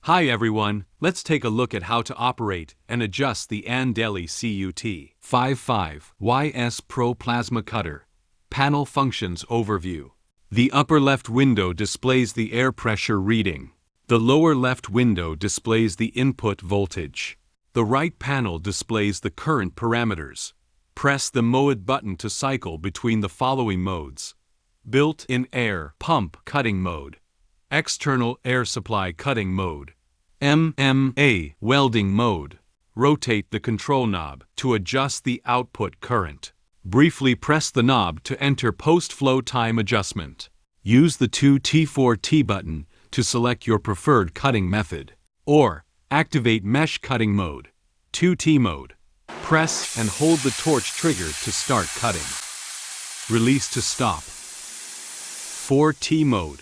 Hi everyone, let's take a look at how to operate and adjust the ANDELI CUT-55YS Pro Plasma Cutter. Panel Functions Overview. The upper left window displays the air pressure reading. The lower left window displays the input voltage. The right panel displays the current parameters. Press the Mode button to cycle between the following modes: built-in air pump cutting mode, external air supply cutting mode, MMA welding mode. Rotate the control knob to adjust the output current. Briefly press the knob to enter post-flow time adjustment. Use the 2T4T button to select your preferred cutting method, or activate mesh cutting mode, 2T mode. Press and hold the torch trigger to start cutting. Release to stop. 4T mode.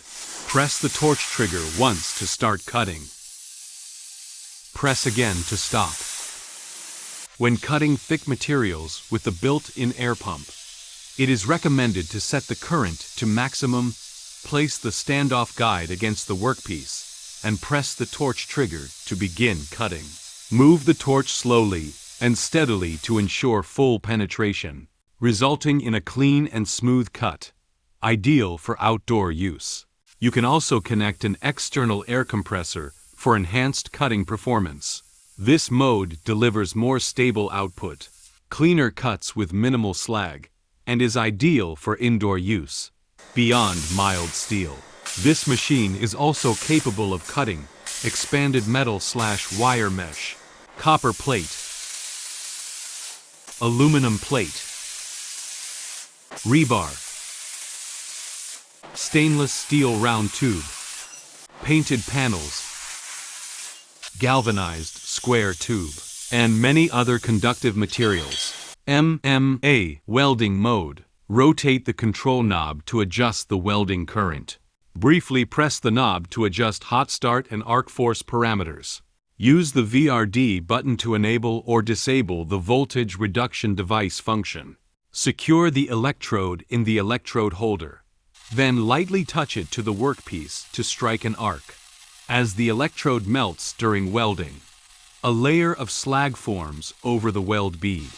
Press the torch trigger once to start cutting. Press again to stop. When cutting thick materials with the built-in air pump, it is recommended to set the current to maximum. Place the standoff guide against the workpiece and press the torch trigger to begin cutting. Move the torch slowly and steadily to ensure full penetration, resulting in a clean and smooth cut, ideal for outdoor use. You can also connect an external air compressor for enhanced cutting performance. This mode delivers more stable output, cleaner cuts with minimal slag, and is ideal for indoor use. Beyond mild steel, this machine is also capable of cutting expanded metal/wire mesh, copper plate, aluminum plate, rebar, stainless steel round tube, painted panels, galvanized square tube, and many other conductive materials. MMA welding mode. Rotate the control knob to adjust the welding current. Briefly press the knob to adjust hot start and arc force parameters. Use the VRD button to enable or disable the voltage reduction device function. Secure the electrode in the electrode holder. Then lightly touch it to the workpiece to strike an arc. As the electrode melts during welding, a layer of slag forms over the weld bead.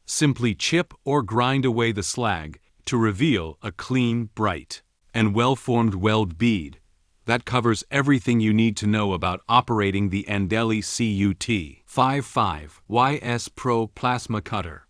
Simply chip or grind away the slag to reveal a clean, bright, and well-formed weld bead that covers everything you need to know about operating the ANDELI CUT-55YS Pro Plasma Cutter.